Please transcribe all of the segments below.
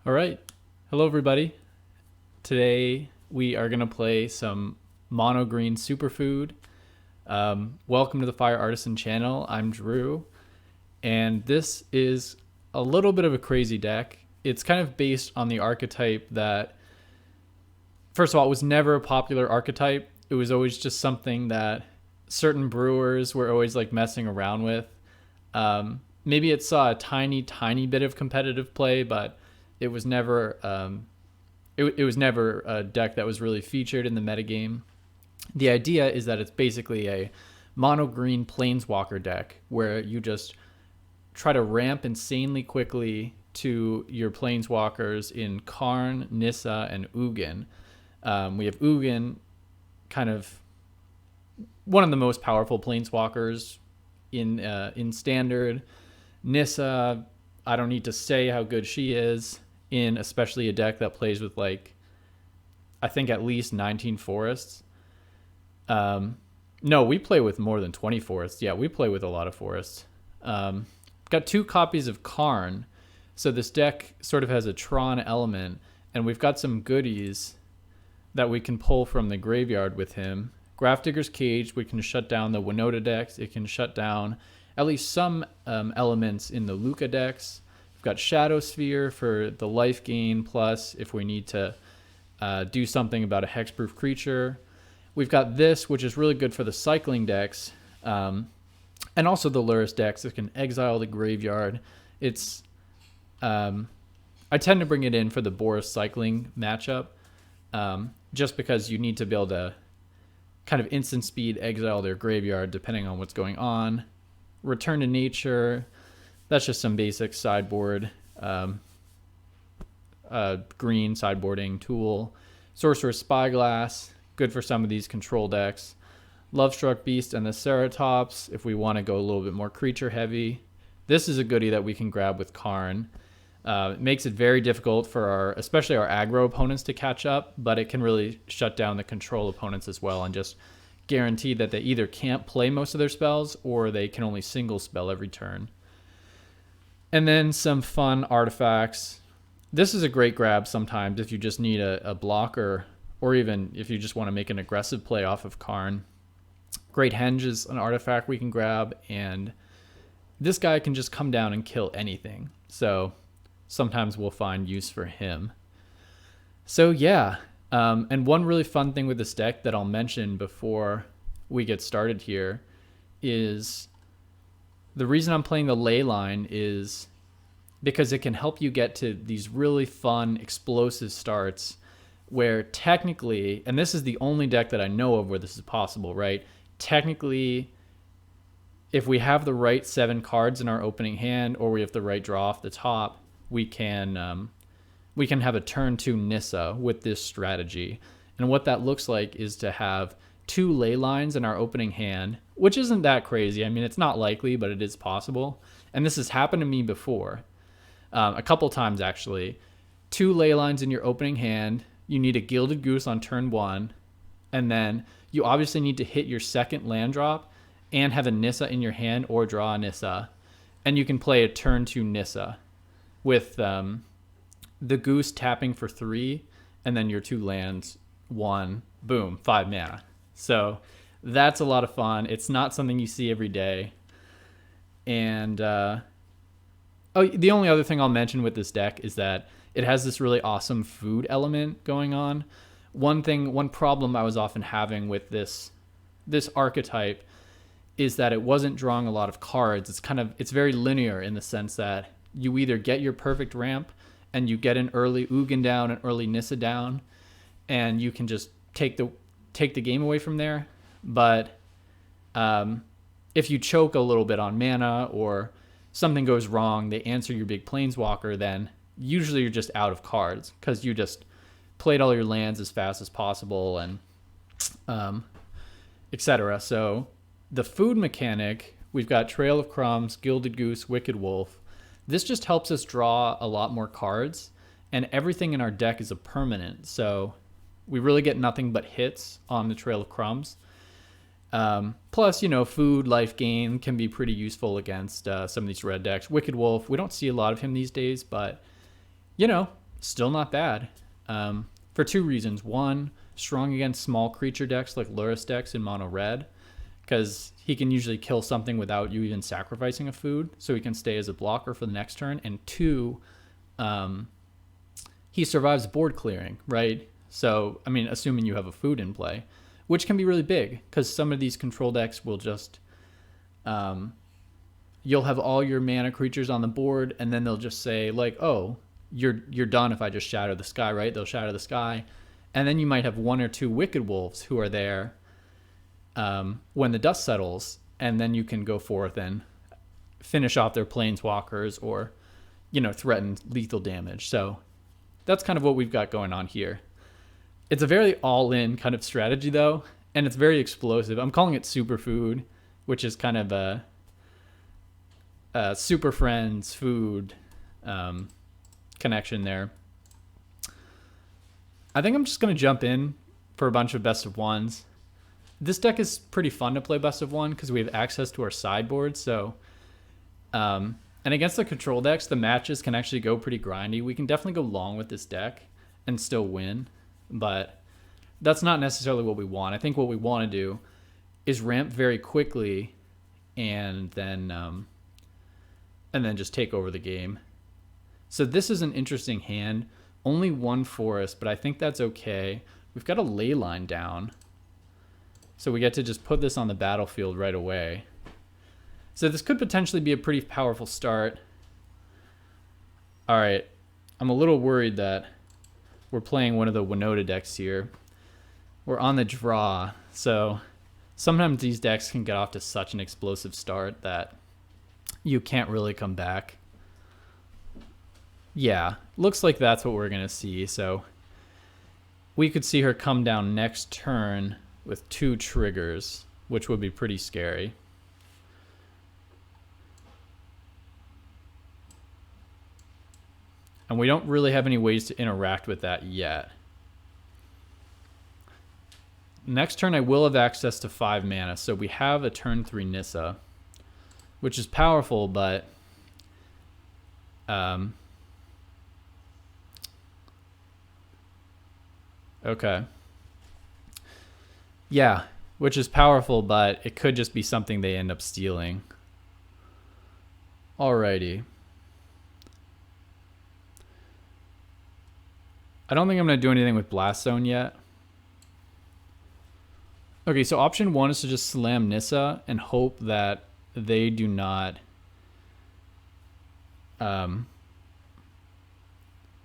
All right. Hello, everybody. Today we are going to play some mono green superfood. Welcome to the Fire Artisan channel. I'm Drew, and this is a little bit of a crazy deck. It's kind of based on the archetype that, first of all, it was never a popular archetype. It was always just something that certain brewers were always like messing around with. Maybe it saw a tiny bit of competitive play, but it was never it was never a deck that was really featured in the metagame. The idea is that it's basically a mono green planeswalker deck where you just try to ramp insanely quickly to your planeswalkers in Karn, Nissa, and Ugin. We have Ugin, kind of one of the most powerful planeswalkers in Standard. Nissa, I don't need to say how good she is in especially a deck that plays with like, I think at least 19 forests. No, we play with more than 20 forests. Yeah, we play with a lot of forests. Got 2 copies of Karn, so this deck sort of has a Tron element, and we've got some goodies that we can pull from the graveyard with him. Grafdigger's Cage, we can shut down the Winota decks. It can shut down at least some elements in the Luca decks. We've got Shadow Sphere for the life gain, plus if we need to do something about a hexproof creature. We've got this, which is really good for the cycling decks, and also the Lurrus decks that can exile the graveyard. It's I tend to bring it in for the Boris cycling matchup, just because you need to be able to kind of instant speed exile their graveyard depending on what's going on. Return to Nature, that's just some basic sideboard, green sideboarding tool. Sorcerer's Spyglass, good for some of these control decks. Lovestruck Beast and the Ceratops, if we want to go a little bit more creature heavy. This is a goodie that we can grab with Karn. It makes it very difficult for especially our aggro opponents to catch up, but it can really shut down the control opponents as well and just guarantee that they either can't play most of their spells or they can only single spell every turn. And then some fun artifacts. This is a great grab sometimes if you just need a blocker, or even if you just want to make an aggressive play off of Karn. Great Henge is an artifact we can grab, and this guy can just come down and kill anything. So sometimes we'll find use for him. So yeah, and one really fun thing with this deck that I'll mention before we get started here is the reason I'm playing the Leyline is because it can help you get to these really fun, explosive starts where technically, and this is the only deck that I know of where this is possible, right? Technically, if we have the right 7 cards in our opening hand, or we have the right draw off the top, we can have a turn 2 Nissa with this strategy. And what that looks like is to have 2 ley lines in our opening hand, which isn't that crazy. I mean, it's not likely, but it is possible. And this has happened to me before, a couple times actually. 2 ley lines in your opening hand. You need a Gilded Goose on turn 1, and then you obviously need to hit your second land drop and have a Nissa in your hand or draw a Nissa. And you can play a turn 2 Nissa with the Goose tapping for 3, and then your 2 lands, 1, boom, 5 mana. So that's a lot of fun. It's not something you see every day. And the only other thing I'll mention with this deck is that it has this really awesome food element going on. One problem I was often having with this archetype is that it wasn't drawing a lot of cards. It's very linear in the sense that you either get your perfect ramp and you get an early Ugin down, an early Nissa down, and you can just take the game away from there. But if you choke a little bit on mana or something goes wrong, they answer your big planeswalker, then usually you're just out of cards because you just played all your lands as fast as possible and etc. So the food mechanic, we've got Trail of Crumbs, Gilded Goose, Wicked Wolf. This just helps us draw a lot more cards, and everything in our deck is a permanent. So we really get nothing but hits on the Trail of Crumbs. Plus, food, life gain can be pretty useful against some of these red decks. Wicked Wolf, we don't see a lot of him these days, but, still not bad. For two reasons. One, strong against small creature decks like Lurrus decks in mono red, because he can usually kill something without you even sacrificing a food, so he can stay as a blocker for the next turn. And two, he survives board clearing, right? So, I mean, assuming you have a food in play, which can be really big, because some of these control decks will just, you'll have all your mana creatures on the board, and then they'll just say, like, oh, you're done if I just shatter the sky, right? They'll shatter the sky. And then you might have one or two Wicked Wolves who are there when the dust settles, and then you can go forth and finish off their planeswalkers or, you know, threaten lethal damage. So that's kind of what we've got going on here. It's a very all-in kind of strategy, though, and it's very explosive. I'm calling it Superfood, which is kind of a Super Friends food connection there. I think I'm just going to jump in for a bunch of best of ones. This deck is pretty fun to play best of one because we have access to our sideboard. So, and against the control decks, the matches can actually go pretty grindy. We can definitely go long with this deck and still win, but that's not necessarily what we want. I think what we want to do is ramp very quickly and then just take over the game. So this is an interesting hand. Only one forest, but I think that's okay. We've got a Leyline down, so we get to just put this on the battlefield right away. So this could potentially be a pretty powerful start. All right, I'm a little worried that we're playing one of the Winota decks here. We're on the draw, so sometimes these decks can get off to such an explosive start that you can't really come back. Yeah, looks like that's what we're going to see. So we could see her come down next turn with 2 triggers, which would be pretty scary. And we don't really have any ways to interact with that yet. Next turn I will have access to 5 mana, so we have a turn 3 Nissa, which is powerful, but okay. Yeah, which is powerful, but it could just be something they end up stealing. Alrighty. I don't think I'm going to do anything with Blast Zone yet. Okay, so option 1 is to just slam Nissa and hope that they do not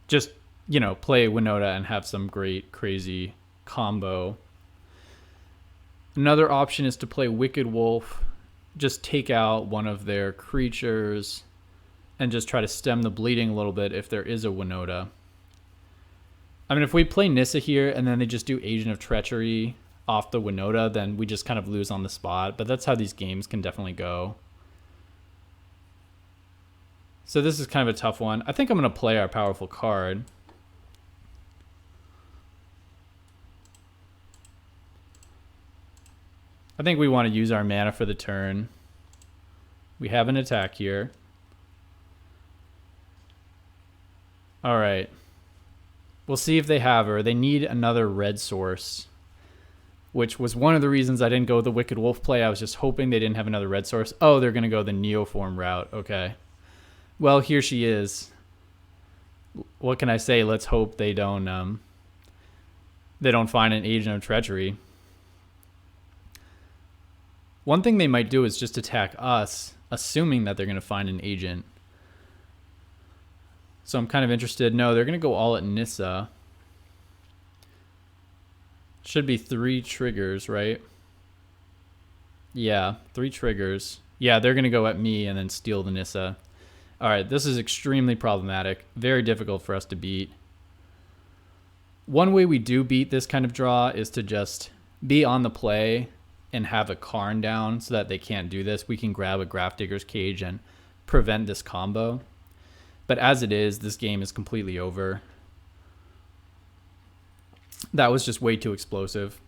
just, you know, play Winota and have some great, crazy combo. Another option is to play Wicked Wolf, just take out one of their creatures and just try to stem the bleeding a little bit if there is a Winota. I mean, if we play Nissa here and then they just do Agent of Treachery off the Winota, then we just kind of lose on the spot. But that's how these games can definitely go. So this is kind of a tough one. I think I'm going to play our powerful card. I think we want to use our mana for the turn. We have an attack here. All right. We'll see if they have her. They need another red source, which was one of the reasons I didn't go with the Wicked Wolf play. I was just hoping they didn't have another red source. Oh, they're going to go the Neoform route. Okay. Well, here she is. What can I say? Let's hope they don't find an Agent of Treachery. One thing they might do is just attack us, assuming that they're going to find an agent. So I'm kind of interested. No, they're going to go all at Nissa. Should be 3 triggers, right? Yeah, 3 triggers. Yeah, they're going to go at me and then steal the Nissa. All right, this is extremely problematic. Very difficult for us to beat. One way we do beat this kind of draw is to just be on the play and have a Karn down so that they can't do this. We can grab a Grafdigger's Cage and prevent this combo. But as it is, this game is completely over. That was just way too explosive.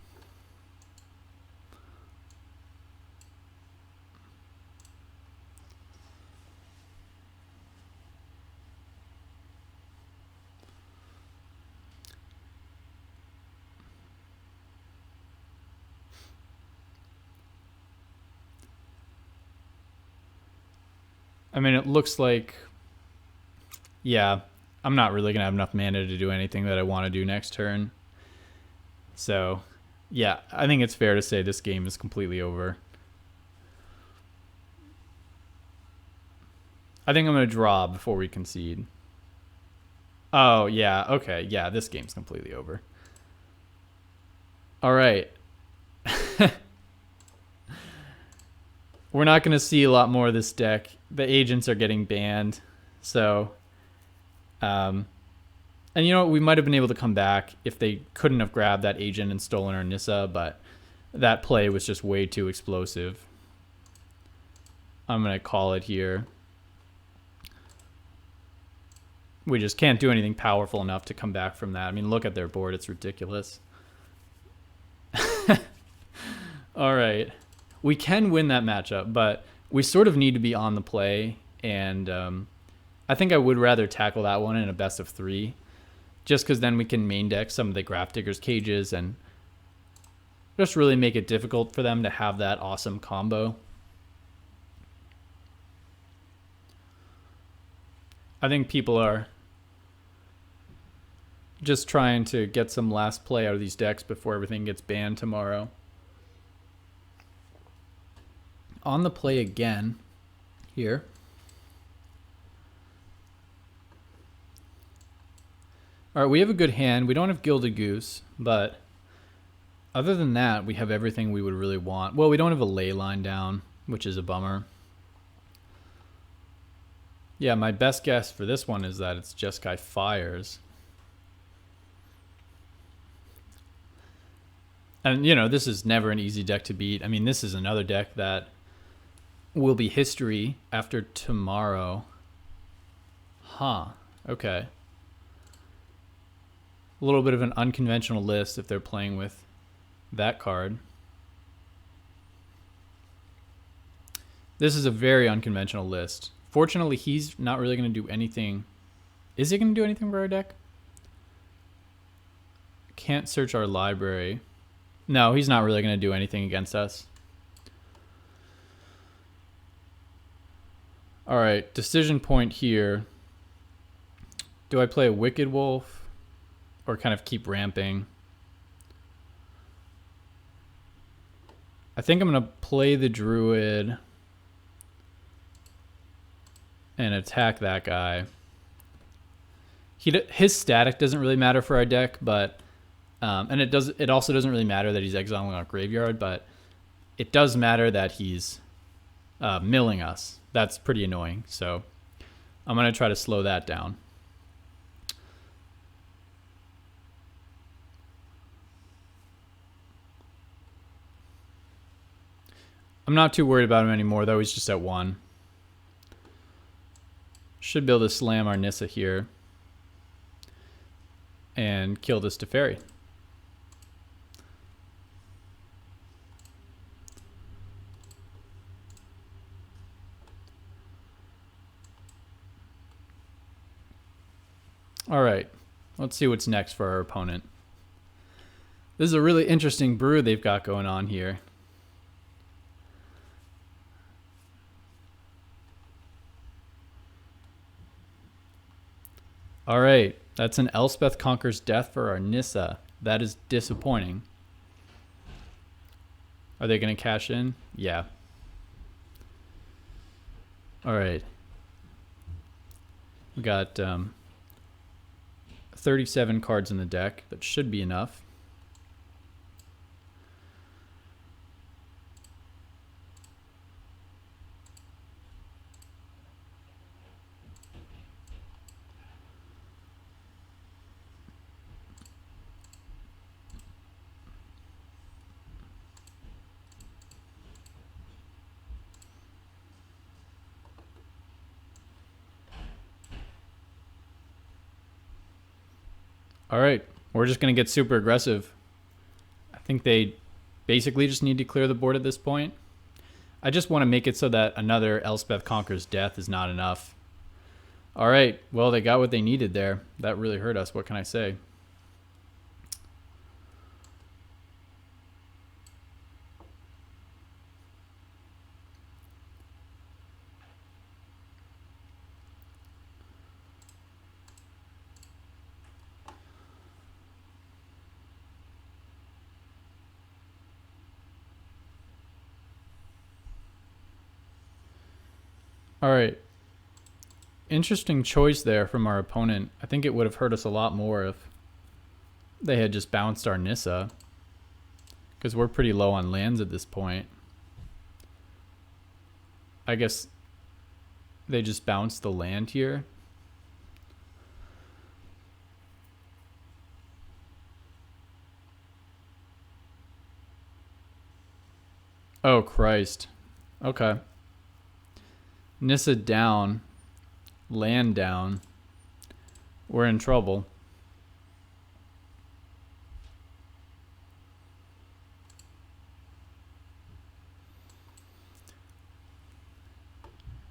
I mean, it looks like, yeah, I'm not really going to have enough mana to do anything that I want to do next turn. So, yeah, I think it's fair to say this game is completely over. I think I'm going to draw before we concede. Oh, yeah, okay, yeah, this game's completely over. All right. We're not going to see a lot more of this deck. The agents are getting banned. So, and you know what? We might have been able to come back if they couldn't have grabbed that agent and stolen our Nissa, but that play was just way too explosive. I'm going to call it here. We just can't do anything powerful enough to come back from that. I mean, look at their board. It's ridiculous. All right. We can win that matchup, but we sort of need to be on the play, and I think I would rather tackle that one in a best of 3, just because then we can main deck some of the Grafdigger's cages and just really make it difficult for them to have that awesome combo. I think people are just trying to get some last play out of these decks before everything gets banned tomorrow. On the play again here. All right, we have a good hand. We don't have Gilded Goose, but other than that, we have everything we would really want. Well, we don't have a Leyline down, which is a bummer. Yeah, my best guess for this one is that it's Jeskai Fires. And, you know, this is never an easy deck to beat. I mean, this is another deck that will be history after tomorrow. Huh. Okay. A little bit of an unconventional list if they're playing with that card. This is a very unconventional list. Fortunately, he's not really going to do anything. Is he going to do anything for our deck? Can't search our library. No, he's not really going to do anything against us. All right, decision point here. Do I play a Wicked Wolf or kind of keep ramping? I think I'm going to play the Druid and attack that guy. His static doesn't really matter for our deck, but and it also doesn't really matter that he's exiling our graveyard, but it does matter that he's milling us. That's pretty annoying. So I'm going to try to slow that down. I'm not too worried about him anymore, though. He's just at 1. Should be able to slam our Nissa here and kill this Teferi. All right, let's see what's next for our opponent. This is a really interesting brew they've got going on here. All right, that's an Elspeth Conquers Death for our Nissa. That is disappointing. Are they going to cash in? Yeah. All right. We got 37 cards in the deck. That should be enough. All right, we're just going to get super aggressive. I think they basically just need to clear the board at this point. I just want to make it so that another Elspeth Conquers Death is not enough. All right, well, they got what they needed there. That really hurt us. What can I say? All right. Interesting choice there from our opponent. I think it would have hurt us a lot more if they had just bounced our Nissa, because we're pretty low on lands at this point. I guess they just bounced the land here. Oh, Christ. Okay. Nissa down. Land down. We're in trouble.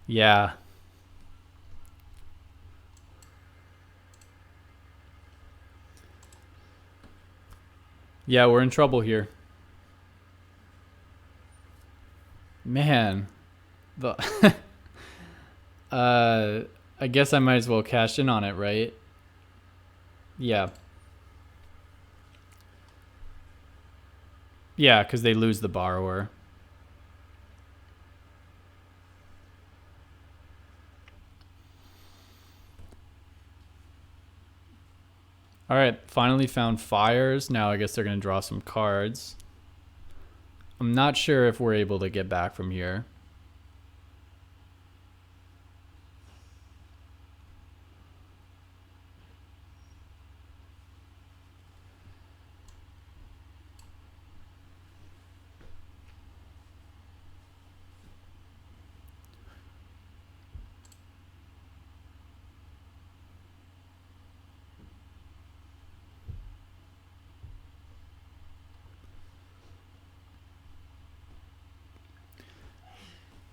Yeah. Yeah, we're in trouble here. Man. The I guess I might as well cash in on it, right? Yeah. Yeah, because they lose the borrower. All right, finally found fires. Now I guess they're going to draw some cards. I'm not sure if we're able to get back from here.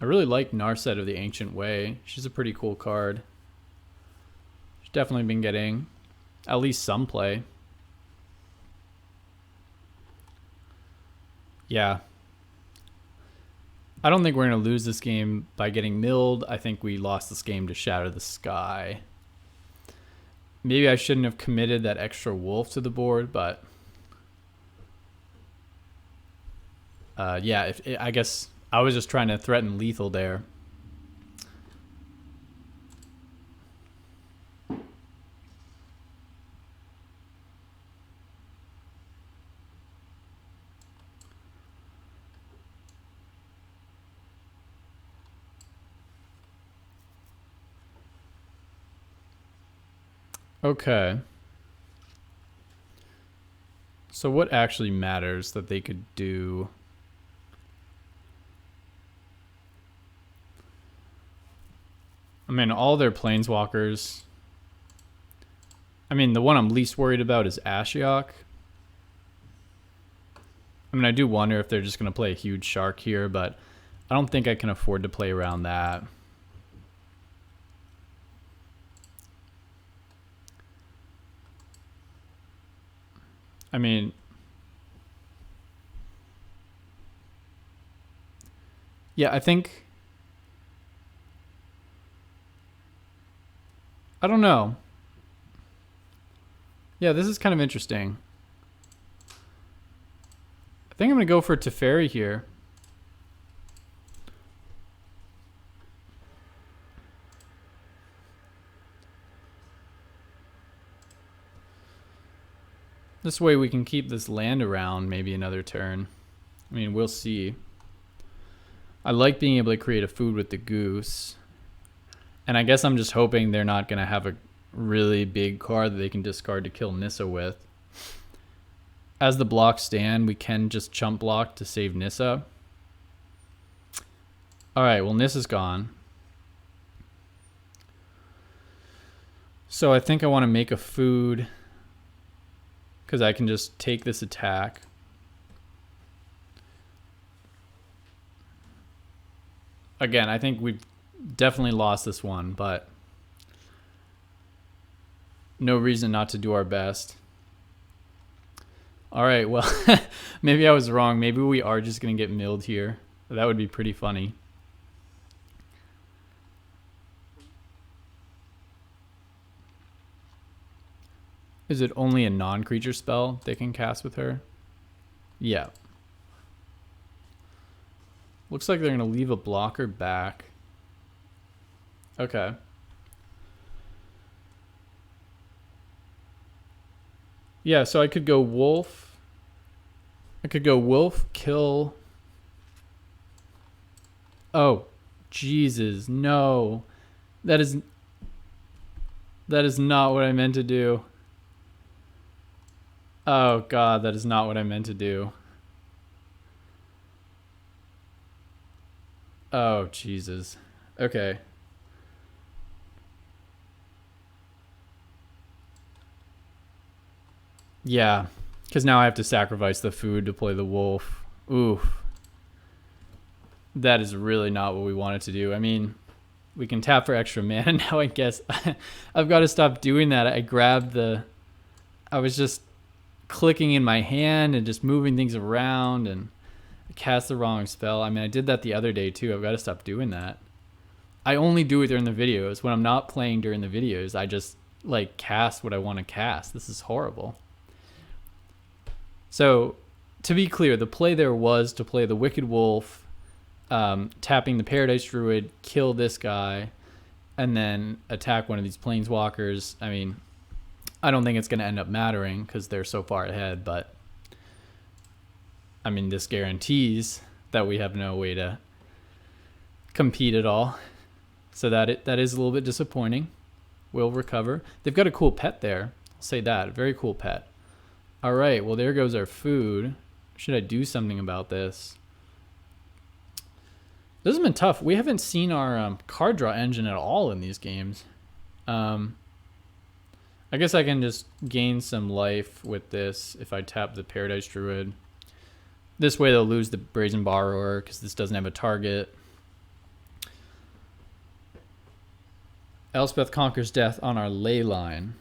I really like Narset of the Ancient Way. She's a pretty cool card. She's definitely been getting at least some play. Yeah. I don't think we're going to lose this game by getting milled. I think we lost this game to Shatter the Sky. Maybe I shouldn't have committed that extra wolf to the board, but yeah, I guess I was just trying to threaten lethal there. Okay. So what actually matters that they could do? I mean, all their planeswalkers. I mean, the one I'm least worried about is Ashiok. I mean, I do wonder if they're just going to play a huge shark here, but I don't think I can afford to play around that. I mean, yeah, I think, I don't know. Yeah, this is kind of interesting. I think I'm going to go for Teferi here. This way we can keep this land around maybe another turn. I mean, we'll see. I like being able to create a food with the goose. And I guess I'm just hoping they're not going to have a really big card that they can discard to kill Nissa with. As the blocks stand, we can just chump block to save Nissa. Alright, well, Nissa's gone. So I think I want to make a food, because I can just take this attack. Again, I think we've definitely lost this one, but no reason not to do our best. All right, well, maybe I was wrong. Maybe we are just going to get milled here. That would be pretty funny. Is it only a non-creature spell they can cast with her? Yeah. Looks like they're going to leave a blocker back. Okay. Yeah, so I could go wolf. I could go wolf, kill. Oh, Jesus, no. That is not what I meant to do. Oh God, that is not what I meant to do. Oh, Jesus. Okay. Yeah, because now I have to sacrifice the food to play the wolf. Oof. That is really not what we wanted to do. I mean, we can tap for extra mana now, I guess. I've got to stop doing that. I was just clicking in my hand and just moving things around, and I cast the wrong spell. I mean, I did that the other day too. I've got to stop doing that. I only do it during the videos. When I'm not playing during the videos, I just like cast what I want to cast. This is horrible. So, to be clear, the play there was to play the Wicked Wolf, tapping the Paradise Druid, kill this guy, and then attack one of these Planeswalkers. I mean, I don't think it's going to end up mattering because they're so far ahead, but I mean, this guarantees that we have no way to compete at all. So that is a little bit disappointing. We'll recover. They've got a cool pet there. I'll say that. Very cool pet. All right, well, there goes our food. Should I do something about this? This has been tough. We haven't seen our card draw engine at all in these games. I guess I can just gain some life with this if I tap the Paradise Druid. This way they'll lose the Brazen Borrower because this doesn't have a target. Elspeth Conquers Death on our Leyline.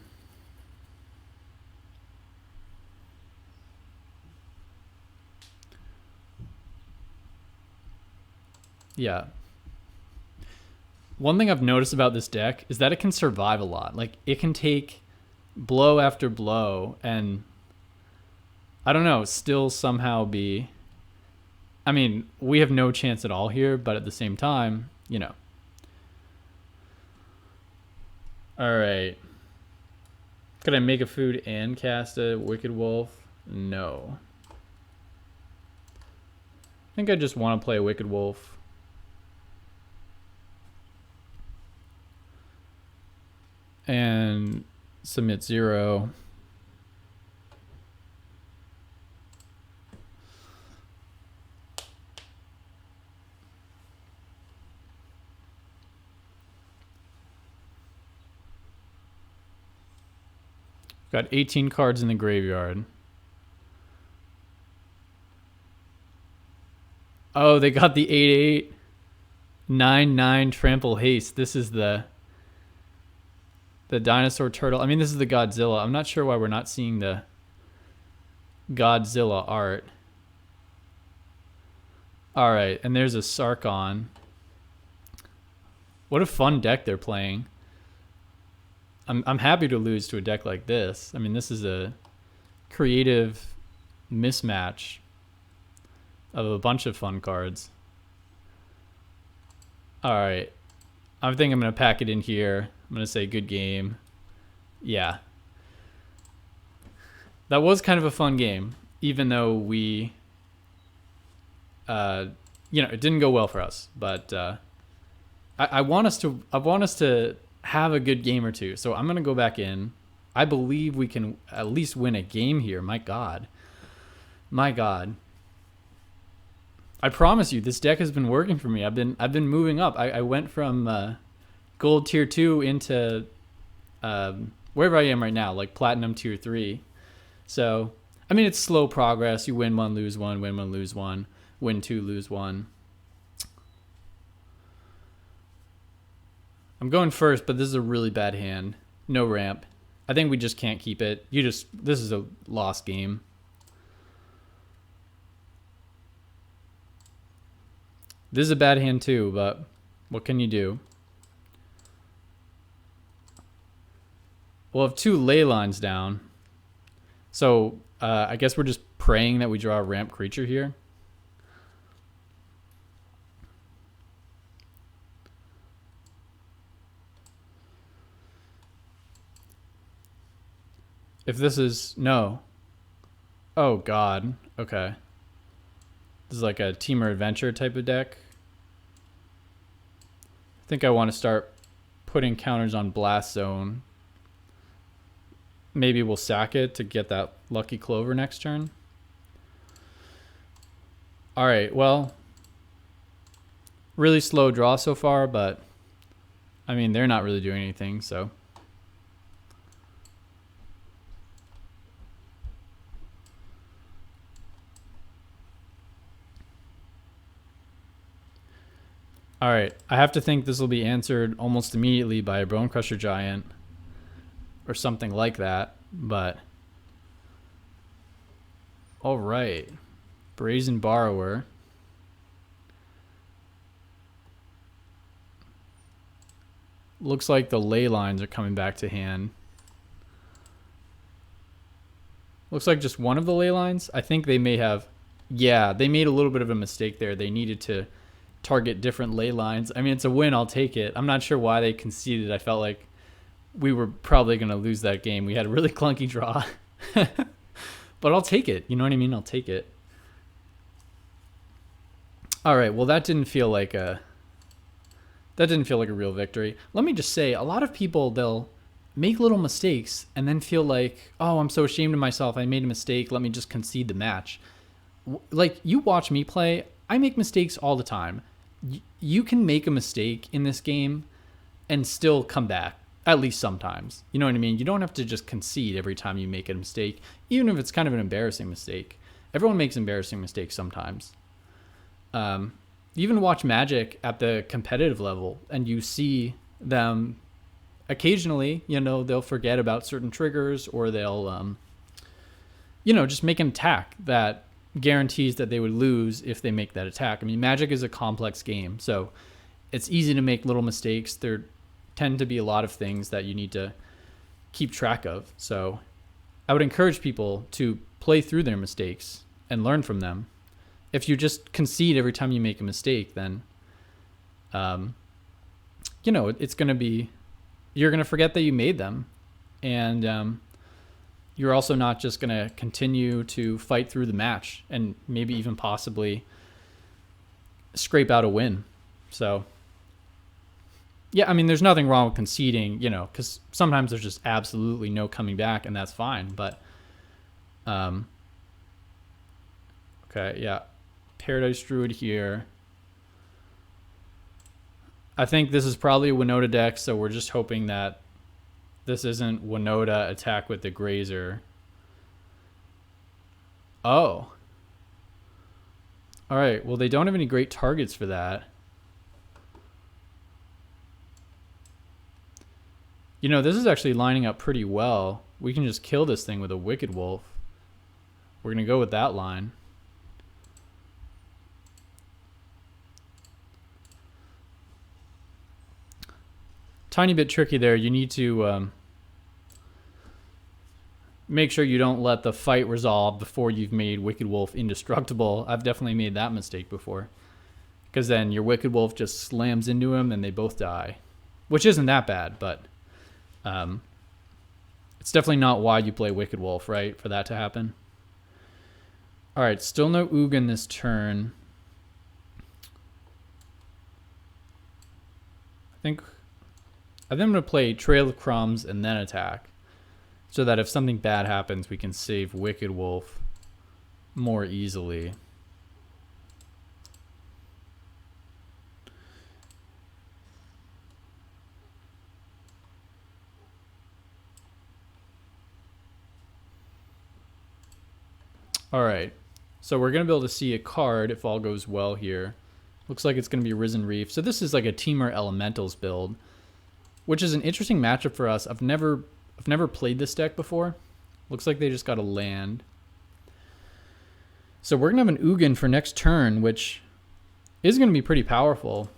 Yeah. One thing I've noticed about this deck is that it can survive a lot. Like, it can take blow after blow and, I don't know, still somehow be... I mean, we have no chance at all here, but at the same time, you know. All right. Could I make a food and cast a Wicked Wolf? No. I think I just want to play a Wicked Wolf. And submit 0. Got 18 cards in the graveyard. Oh, they got the 8/8 9/9 trample haste. This is the dinosaur turtle. I mean, this is the Godzilla. I'm not sure why we're not seeing the Godzilla art. All right, and there's a Sarkon. What a fun deck they're playing. I'm happy to lose to a deck like this. I mean, this is a creative mismatch of a bunch of fun cards. All right. I think I'm going to pack it in here. I'm going to say good game. Yeah. That was kind of a fun game, even though we, you know, it didn't go well for us. But I want us to have a good game or two. So I'm going to go back in. I believe we can at least win a game here. My God. My God. I promise you, this deck has been working for me. I've been moving up. I went from gold tier 2 into wherever I am right now, like platinum tier 3. So, I mean, it's slow progress. You win one, lose one, win one, lose one, win two, lose one. I'm going first, but this is a really bad hand. No ramp. I think we just can't keep it. This is a lost game. This is a bad hand too, but what can you do? We'll have 2 ley lines down. So I guess we're just praying that we draw a ramp creature here. If this is... No. Oh, God. Okay. This is like a Teamer Adventure type of deck. I think I want to start putting counters on Blast Zone. Maybe we'll sack it to get that Lucky Clover next turn. Alright, well... Really slow draw so far, but... I mean, they're not really doing anything, so... Alright, I have to think this will be answered almost immediately by a Bone Crusher Giant. Or something like that, but... Alright. Brazen Borrower. Looks like the ley lines are coming back to hand. Looks like just one of the ley lines. I think they may have... Yeah, they made a little bit of a mistake there. They needed to target different ley lines. I mean, it's a win. I'll take it. I'm not sure why they conceded. I felt like we were probably going to lose that game. We had a really clunky draw. But I'll take it. You know what I mean? I'll take it. All right. Well, that didn't feel like a real victory. Let me just say, a lot of people, they'll make little mistakes and then feel like, oh, I'm so ashamed of myself. I made a mistake. Let me just concede the match. Like, you watch me play. I make mistakes all the time. You can make a mistake in this game and still come back, at least sometimes. You know what I mean? You don't have to just concede every time you make a mistake, even if it's kind of an embarrassing mistake. Everyone makes embarrassing mistakes sometimes. You even watch Magic at the competitive level, and you see them occasionally, you know, they'll forget about certain triggers, or they'll, you know, just make an attack that guarantees that they would lose if they make that attack. I mean, Magic is a complex game, so it's easy to make little mistakes. There tend to be a lot of things that you need to keep track of. So I would encourage people to play through their mistakes and learn from them. If you just concede every time you make a mistake, then, you know, it's going to be, you're going to forget that you made them. And you're also not just going to continue to fight through the match and maybe even possibly scrape out a win. So, yeah, I mean, there's nothing wrong with conceding, you know, because sometimes there's just absolutely no coming back, and that's fine. But, okay, yeah. Paradise Druid here. I think this is probably a Winota deck, so we're just hoping that this isn't Winota attack with the Grazer. Oh. Alright, well, they don't have any great targets for that. You know, this is actually lining up pretty well. We can just kill this thing with a Wicked Wolf. We're going to go with that line. Tiny bit tricky there. You need to make sure you don't let the fight resolve before you've made Wicked Wolf indestructible. I've definitely made that mistake before. Because then your Wicked Wolf just slams into him and they both die. Which isn't that bad, but it's definitely not why you play Wicked Wolf, right? For that to happen. Alright, still no Ugin this turn. I think I'm going to play Trail of Crumbs and then attack, so that if something bad happens, we can save Wicked Wolf more easily. Alright, so we're going to be able to see a card if all goes well here. Looks like it's going to be Risen Reef. So this is like a Teamer Elementals build, which is an interesting matchup for us. I've never played this deck before. Looks like they just got a land. So we're going to have an Ugin for next turn, which is going to be pretty powerful.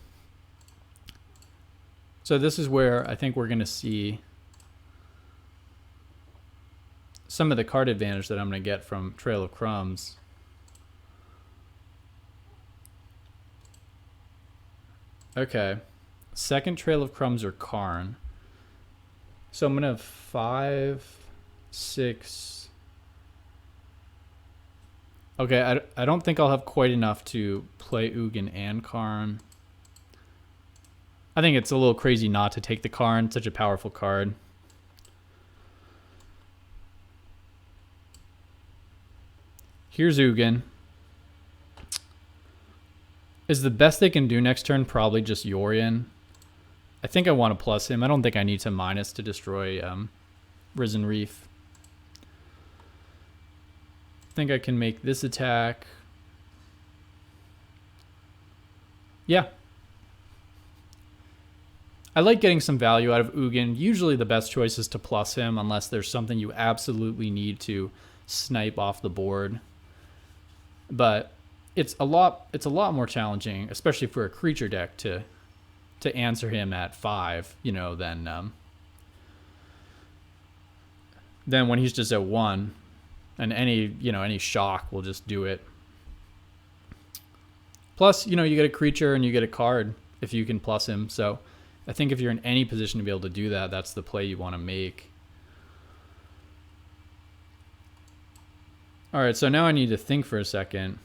So this is where I think we're going to see some of the card advantage that I'm going to get from Trail of Crumbs. Okay. Second Trail of Crumbs or Karn. So I'm going to have 5, 6. Okay, I don't think I'll have quite enough to play Ugin and Karn. I think it's a little crazy not to take the Karn, such a powerful card. Here's Ugin. Is the best they can do next turn probably just Yorion? I think I want to plus him. I don't think I need to minus to destroy Risen Reef. I think I can make this attack. Yeah. I like getting some value out of Ugin. Usually the best choice is to plus him unless there's something you absolutely need to snipe off the board. But it's a lot more challenging, especially for a creature deck, to answer him at 5, you know, than when he's just at 1. And any shock will just do it. Plus, you get a creature and you get a card if you can plus him. So I think if you're in any position to be able to do that, that's the play you want to make. All right, so now I need to think for a second.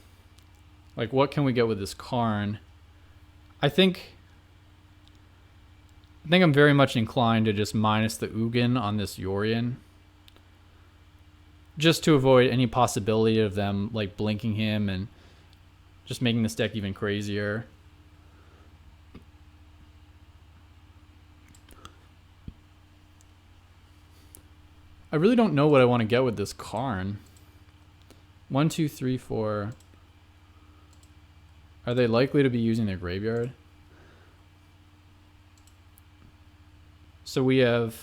Like, what can we get with this Karn? I think I'm very much inclined to just minus the Ugin on this Yorion, just to avoid any possibility of them like blinking him and just making this deck even crazier. I really don't know what I want to get with this Karn. 1, 2, 3, 4. Are they likely to be using their graveyard? So we have...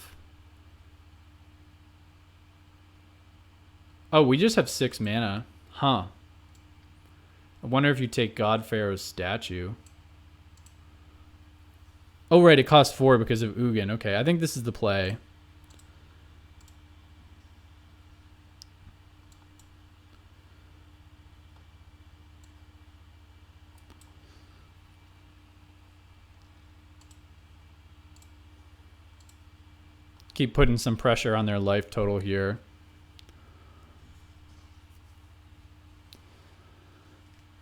Oh, we just have 6 mana. Huh. I wonder if you take God Pharaoh's statue. Oh, right, it costs 4 because of Ugin. Okay, I think this is the play. Keep putting some pressure on their life total here.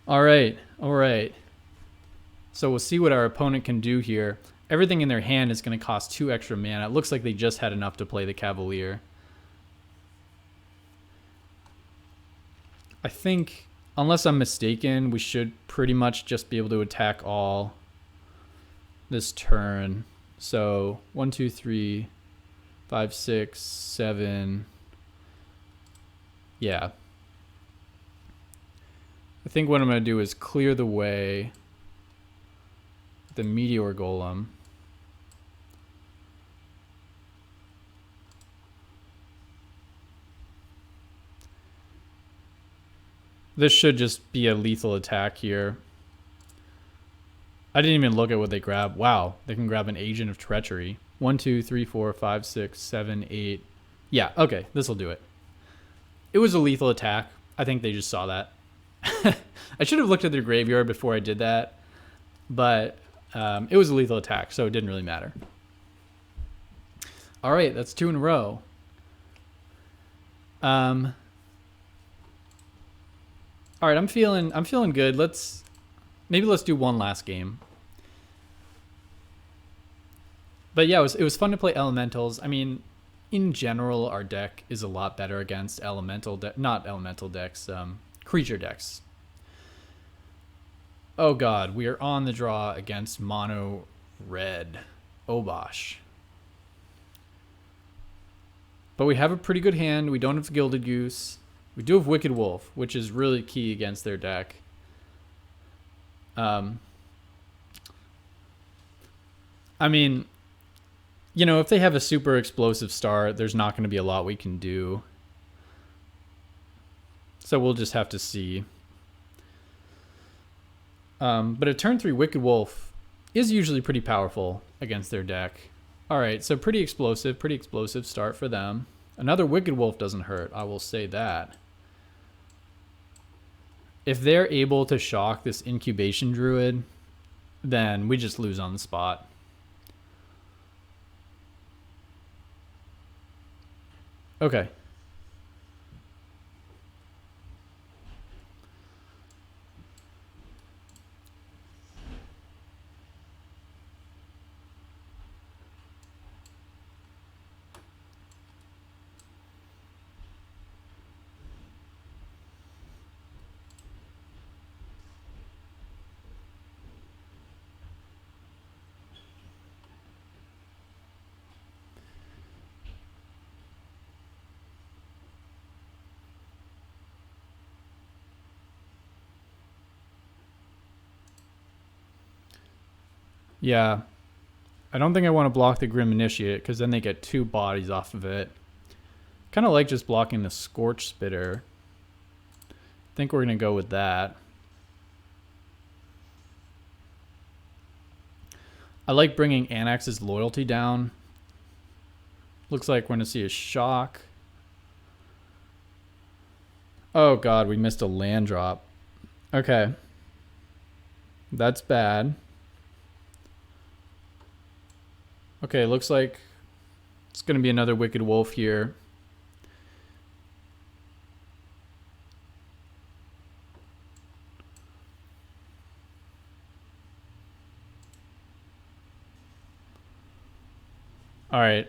All right. So we'll see what our opponent can do here. Everything in their hand is going to cost 2 extra mana. It looks like they just had enough to play the Cavalier. I think, unless I'm mistaken, we should pretty much just be able to attack all this turn. So 1, 2, 3, 5, 6, 7. Yeah. I think what I'm going to do is clear the way with the Meteor Golem. This should just be a lethal attack here. I didn't even look at what they grab. Wow, they can grab an Agent of Treachery. 1, 2, 3, 4, 5, 6, 7, 8. Yeah, okay, this will do it. It was a lethal attack. I think they just saw that. I should have looked at their graveyard before I did that, but it was a lethal attack, so it didn't really matter. All right, that's 2 in a row. All right, I'm feeling good. Maybe let's do one last game. But yeah, it was fun to play elementals. I mean, in general, our deck is a lot better against creature decks. Oh god, we are on the draw against mono red Obosh. But we have a pretty good hand. We don't have Gilded Goose. We do have Wicked Wolf, which is really key against their deck. I mean, if they have a super explosive start, there's not going to be a lot we can do. So we'll just have to see. But a turn 3 Wicked Wolf is usually pretty powerful against their deck. All right, so pretty explosive start for them. Another Wicked Wolf doesn't hurt, I will say that. If they're able to shock this Incubation Druid, then we just lose on the spot. Okay, Yeah. I don't think I want to block the Grim Initiate because then they get 2 bodies off of it. Kind of like just blocking the Scorch Spitter. I think we're going to go with that. I like bringing Anax's loyalty down. Looks like we're going to see a shock. Oh god, we missed a land drop. Okay. That's bad. Okay, looks like it's going to be another Wicked Wolf here. Alright.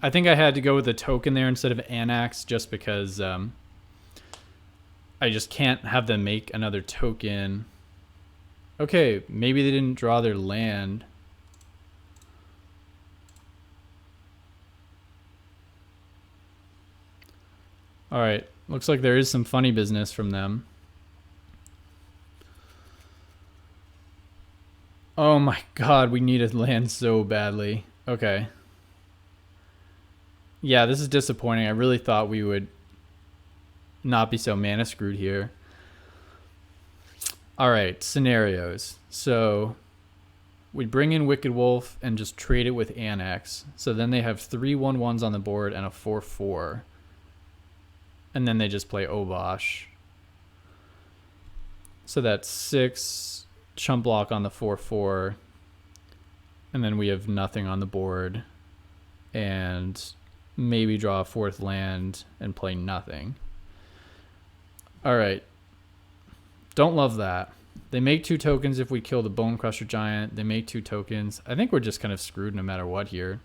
I think I had to go with a token there instead of Anax just because I just can't have them make another token. Okay, maybe they didn't draw their land. Alright, looks like there is some funny business from them. Oh my god, we need a land so badly. Okay. Yeah, this is disappointing. I really thought we would not be so mana screwed here. Alright, scenarios. So we bring in Wicked Wolf and just trade it with Anax. So then they have 3 1/1s on the board and a 4/4. And then they just play Obosh. So that's 6 chump block on the 4/4. And then we have nothing on the board. And maybe draw a 4th land and play nothing. Alright. Don't love that. They make 2 tokens if we kill the Bone Crusher Giant. They make 2 tokens. I think we're just kind of screwed no matter what here.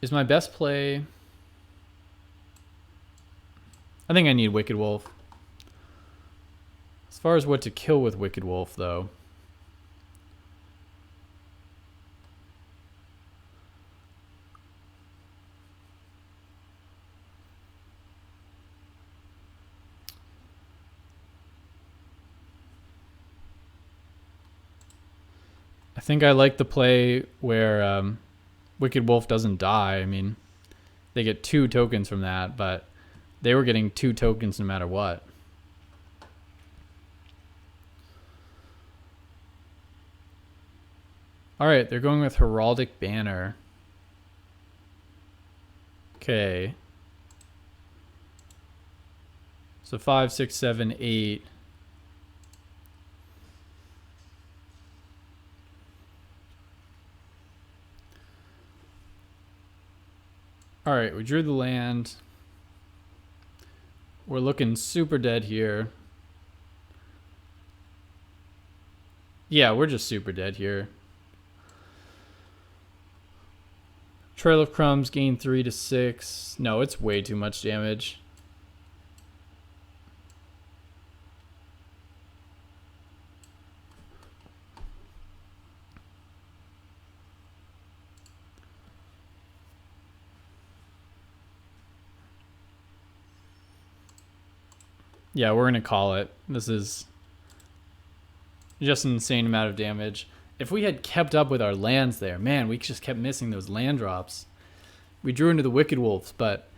Is my best play... I think I need Wicked Wolf. As far as what to kill with Wicked Wolf, though. I think I like the play where Wicked Wolf doesn't die. I mean, they get 2 tokens from that, but they were getting 2 tokens no matter what. Alright, they're going with Heraldic Banner. Okay. So 5, 6, 7, 8. Alright, we drew the land. We're looking super dead here. Yeah, we're just super dead here. Trail of Crumbs, gain 3 to 6. No, it's way too much damage. Yeah, we're going to call it. This is just an insane amount of damage. If we had kept up with our lands there, man, we just kept missing those land drops. We drew into the Wicked Wolves, but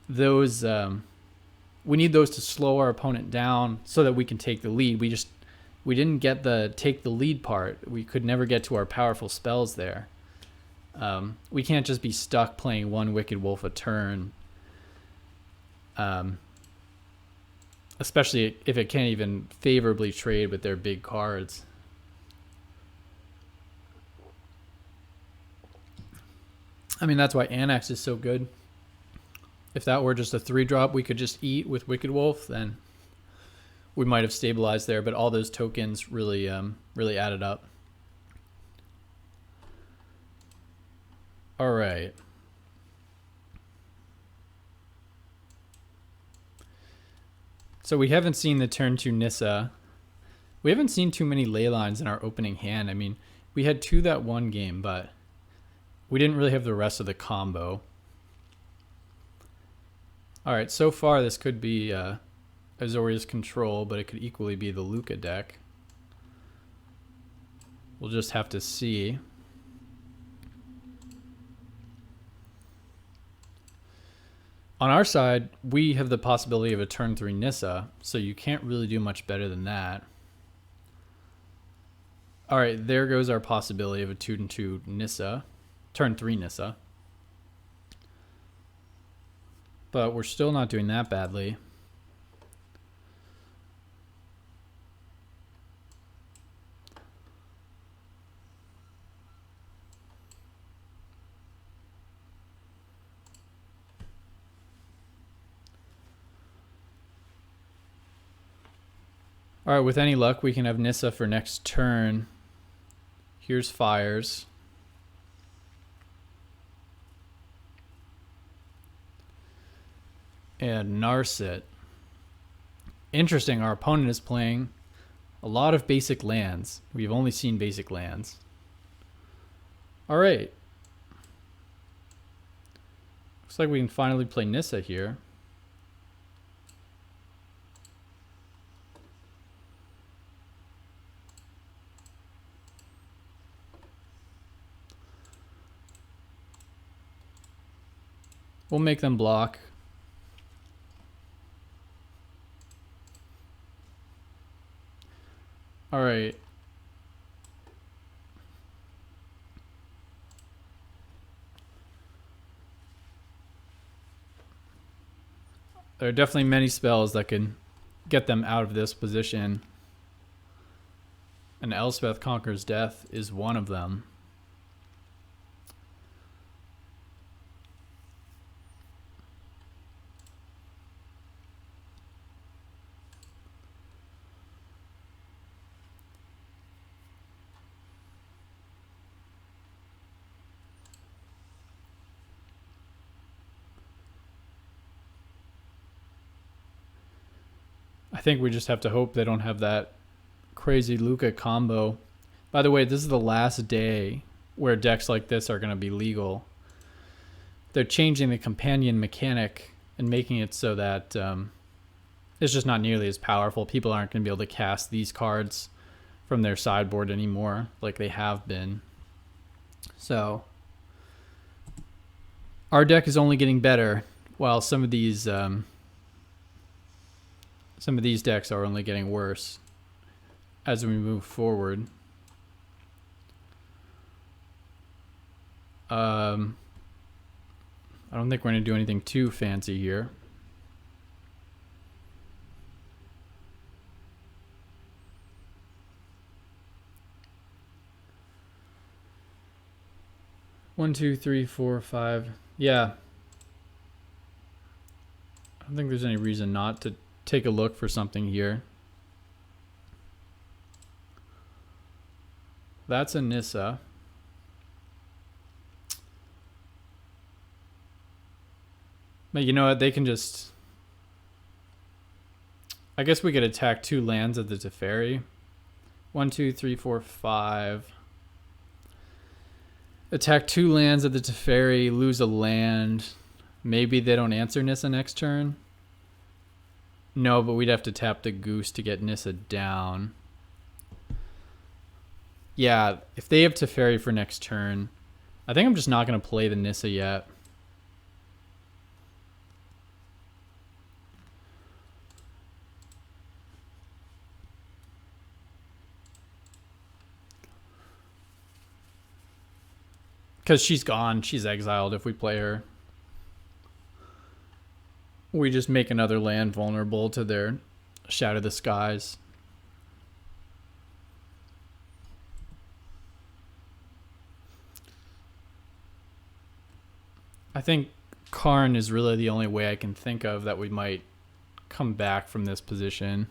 those we need those to slow our opponent down so that we can take the lead. We didn't get the take the lead part. We could never get to our powerful spells there. We can't just be stuck playing 1 Wicked Wolf a turn. Especially if it can't even favorably trade with their big cards. I mean, that's why Anax is so good. If that were just a 3-drop we could just eat with Wicked Wolf, then we might have stabilized there, but all those tokens really really added up. All right. So we haven't seen the turn 2 Nissa. We haven't seen too many ley lines in our opening hand. I mean, we had 2 that one game, but we didn't really have the rest of the combo. All right, so far this could be Azorius Control, but it could equally be the Luca deck. We'll just have to see. On our side, we have the possibility of a turn 3 Nissa, so you can't really do much better than that. All right, there goes our possibility of a 2/2 Nissa, turn 3 Nissa. But we're still not doing that badly. All right, with any luck, we can have Nissa for next turn. Here's Fires. And Narset. Interesting, our opponent is playing a lot of basic lands. We've only seen basic lands. All right. Looks like we can finally play Nissa here. We'll make them block. All right. There are definitely many spells that can get them out of this position. And Elspeth Conquers Death is one of them. I think we just have to hope they don't have that crazy Luca combo. By the way, this is the last day where decks like this are going to be legal. They're changing the companion mechanic and making it so that it's just not nearly as powerful. People aren't going to be able to cast these cards from their sideboard anymore like they have been. So our deck is only getting better, while some of these decks are only getting worse as we move forward. I don't think we're going to do anything too fancy here. One, two, three, four, five. Yeah. I don't think there's any reason not to take a look for something here. That's a Nissa. But you know what? They can just... I guess we could attack 2 lands of the Teferi. 1, 2, 3, 4, 5. Attack 2 lands of the Teferi, lose a land. Maybe they don't answer Nissa next turn. No, but we'd have to tap the Goose to get Nissa down. Yeah, if they have Teferi for next turn, I think I'm just not going to play the Nissa yet. Because she's gone. She's exiled if we play her. We just make another land vulnerable to their Shadow the Skies. I think Karn is really the only way I can think of that we might come back from this position.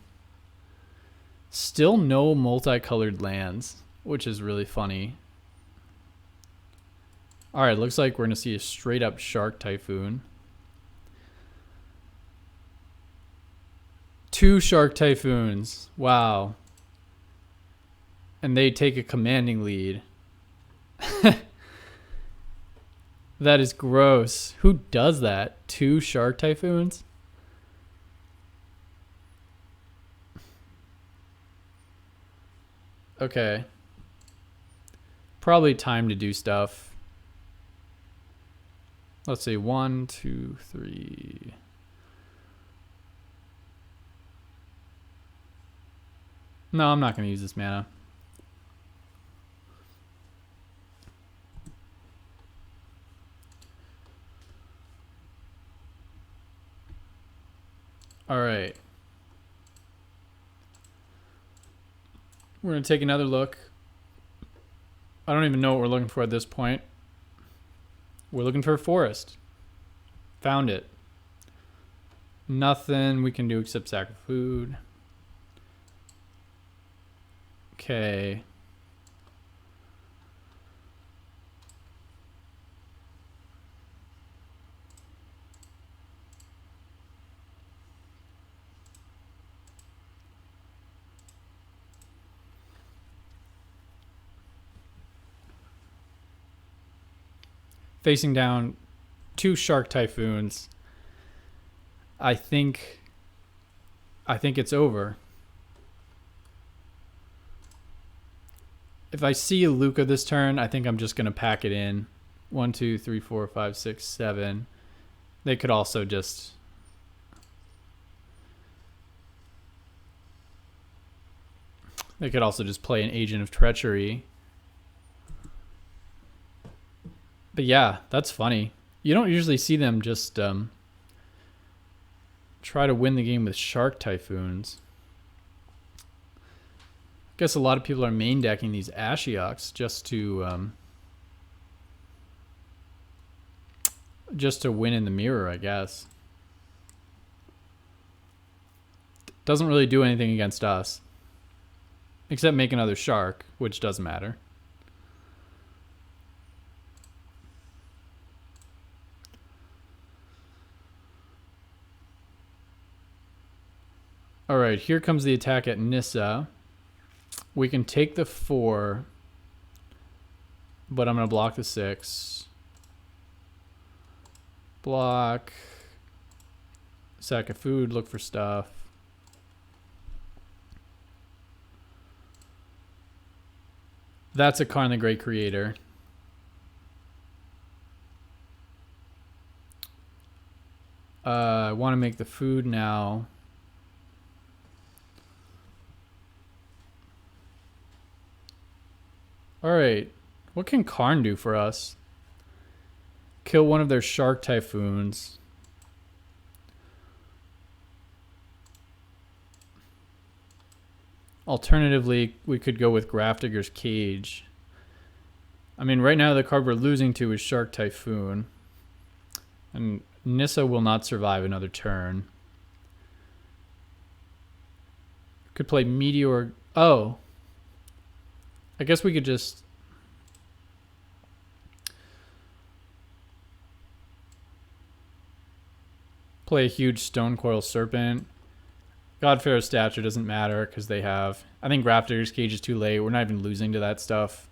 Still no multicolored lands, which is really funny. Alright, looks like we're going to see a straight up Shark Typhoon. 2 Shark Typhoons. Wow. And they take a commanding lead. That is gross. Who does that? 2 Shark Typhoons? Okay. Probably time to do stuff. Let's see. 1, 2, 3. No, I'm not going to use this mana. All right. We're going to take another look. I don't even know what we're looking for at this point. We're looking for a forest. Found it. Nothing we can do except sack food. Okay. Facing down 2 Shark Typhoons. I think it's over. If I see a Luca this turn, I think I'm just going to pack it in. 1, 2, 3, 4, 5, 6, 7. They could also just... They could also just play an Agent of Treachery. But yeah, that's funny. You don't usually see them just try to win the game with Shark Typhoons. I guess a lot of people are main decking these Ashioks just to win in the mirror, I guess. Doesn't really do anything against us. Except make another shark, which doesn't matter. All right, here comes the attack at Nissa. We can take the 4, but I'm going to block the 6. Block. Sack of food, look for stuff. That's a Karn the Great Creator. I want to make the food now. Alright, what can Karn do for us? Kill one of their Shark Typhoons. Alternatively, we could go with Grafdigger's Cage. I mean, right now the card we're losing to is Shark Typhoon. And Nissa will not survive another turn. Could play Meteor... Oh. I guess we could just... play a huge Stone Coil Serpent. Godfair's Stature doesn't matter because they have... I think Grafdigger's Cage is too late. We're not even losing to that stuff.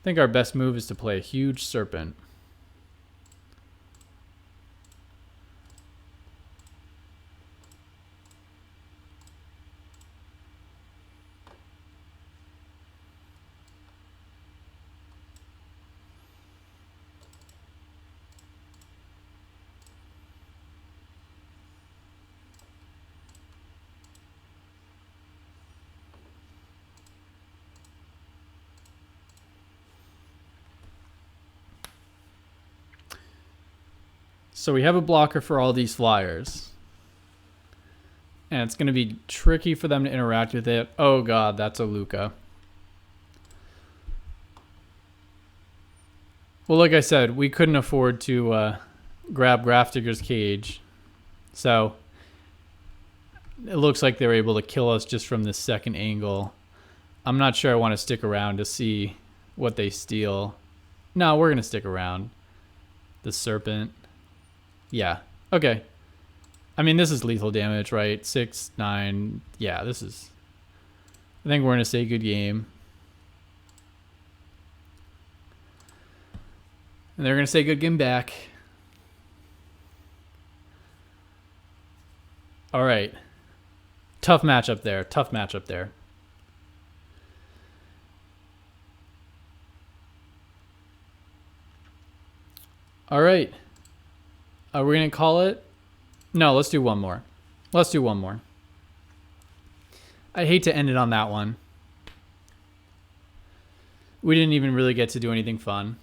I think our best move is to play a huge Serpent. So we have a blocker for all these flyers. And it's going to be tricky for them to interact with it. Oh god, that's a Luca. Well, like I said, we couldn't afford to grab Grafdigger's Cage. So it looks like they were able to kill us just from this second angle. I'm not sure I want to stick around to see what they steal. No, we're going to stick around. The Serpent. Yeah. Okay. I mean, this is lethal damage, right? 6, 9. Yeah, this is... I think we're going to say good game. And they're going to say good game back. All right. Tough matchup there. Tough matchup there. All right. Are we going to call it? No, let's do one more. Let's do one more. I hate to end it on that one. We didn't even really get to do anything fun.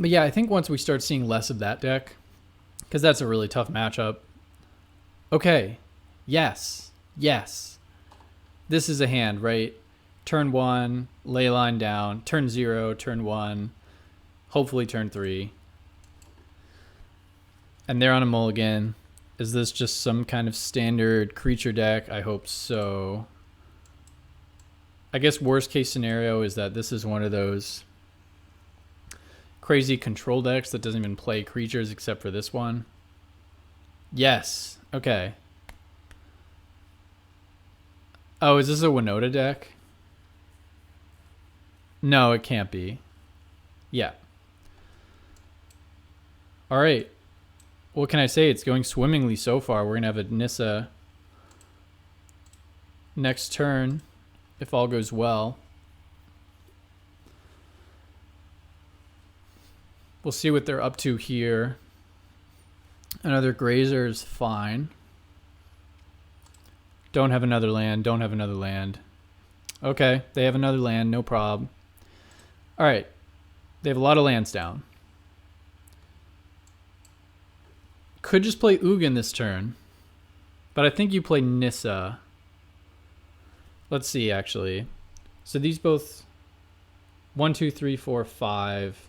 But yeah, I think once we start seeing less of that deck, because that's a really tough matchup. Okay. Yes. Yes. This is a hand, right? Turn 1, Leyline down. Turn 0, turn 1. Hopefully turn 3. And they're on a mulligan. Is this just some kind of standard creature deck? I hope so. I guess worst case scenario is that this is one of those crazy control decks that doesn't even play creatures except for this one. Yes. Okay. Oh, is this a Winota deck? No, it can't be. Yeah. All right. What can I say? It's going swimmingly so far. We're going to have a Nissa next turn if all goes well. We'll see what they're up to here. Another Grazer is fine. Don't have another land. Don't have another land. Okay, they have another land. No problem. All right. They have a lot of lands down. Could just play Ugin this turn. But I think you play Nissa. Let's see, actually. So these both... 1, 2, 3, 4, 5.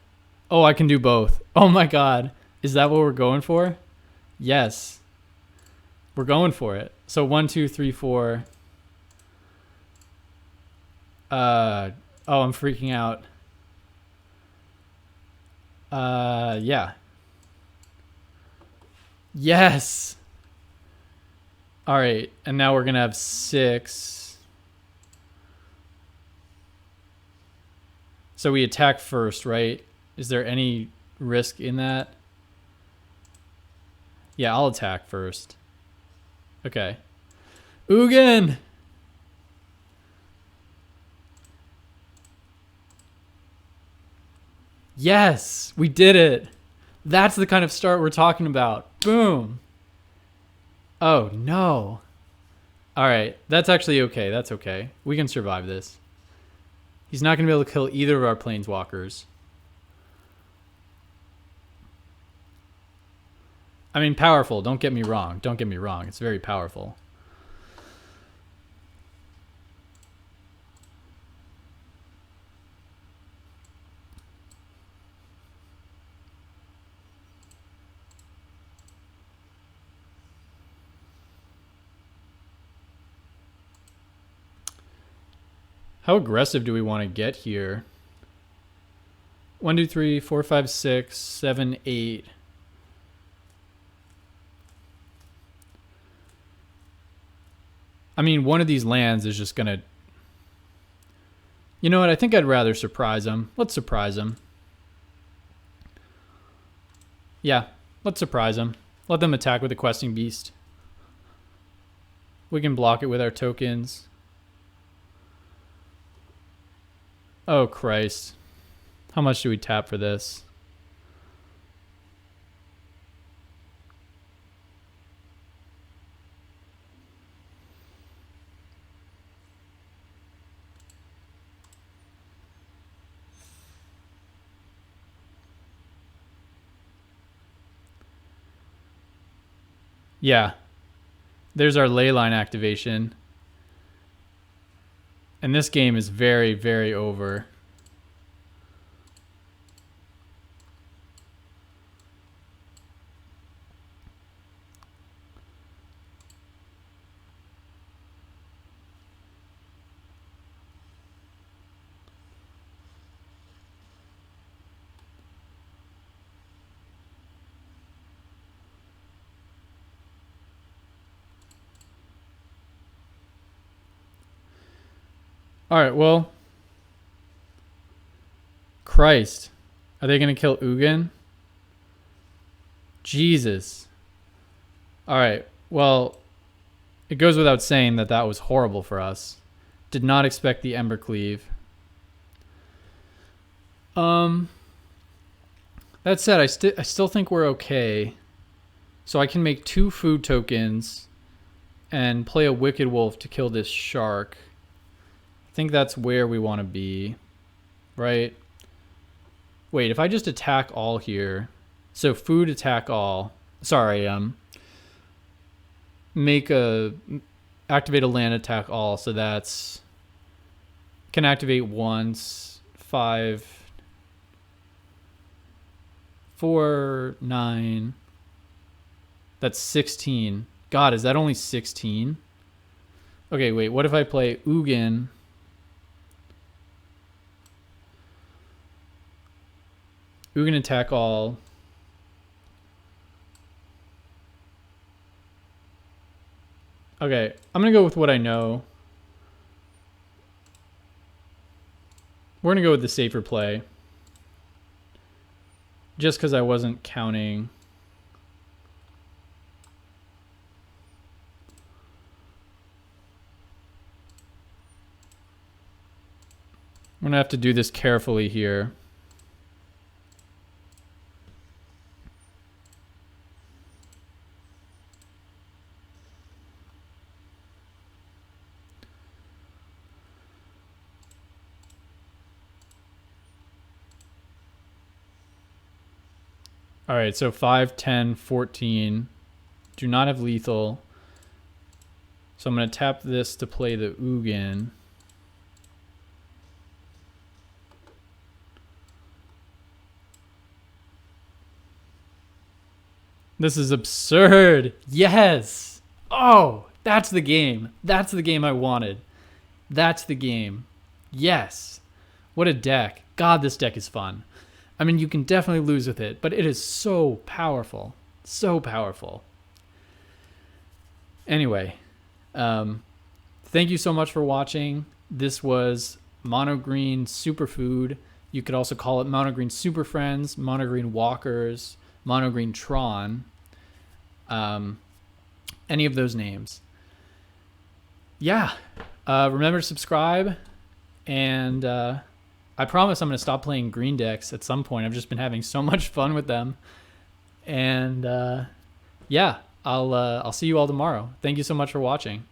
Oh, I can do both. Oh my god. Is that what we're going for? Yes. We're going for it. So 1, 2, 3, 4. Oh, I'm freaking out. Yeah. Yes. All right. And now we're going to have 6. So we attack first, right? Is there any risk in that? Yeah, I'll attack first. Okay. Ugin! Yes, we did it. That's the kind of start we're talking about. Boom. Oh, no. All right, that's actually okay. That's okay. We can survive this. He's not going to be able to kill either of our planeswalkers. I mean, powerful. Don't get me wrong. Don't get me wrong. It's very powerful. How aggressive do we want to get here? 1, 2, 3, 4, 5, 6, 7, 8. I mean, one of these lands is just going to... You know what? I think I'd rather surprise them. Let's surprise them. Yeah, let's surprise them. Let them attack with a questing beast. We can block it with our tokens. Oh, Christ. How much do we tap for this? Yeah. There's our Leyline activation. And this game is very, very over. All right, well, Christ. Are they going to kill Ugin? Jesus. All right. Well, it goes without saying that that was horrible for us. Did not expect the Ember Cleave. That said, I still think we're okay. So I can make 2 food tokens and play a Wicked Wolf to kill this shark. I think that's where we want to be, right? Wait, if I just attack all here, so food attack all. Sorry, activate a land attack all. So that's can activate once, 5, 4, 9. That's 16. God, is that only 16? Okay, wait. What if I play Ugin? Ugin attack all. Okay, I'm going to go with what I know. We're going to go with the safer play. Just because I wasn't counting. I'm going to have to do this carefully here. All right, so 5, 10, 14. Do not have lethal. So I'm going to tap this to play the Ugin. This is absurd. Yes. Oh, that's the game. That's the game I wanted. That's the game. Yes. What a deck. God, this deck is fun. I mean, you can definitely lose with it, but it is so powerful. So powerful. Anyway, thank you so much for watching. This was Mono Green Superfood. You could also call it Mono Green Super Friends, Mono Green Walkers, Mono Green Tron. Any of those names. Yeah. Remember to subscribe. And I promise I'm going to stop playing green decks at some point. I've just been having so much fun with them. And yeah, I'll see you all tomorrow. Thank you so much for watching.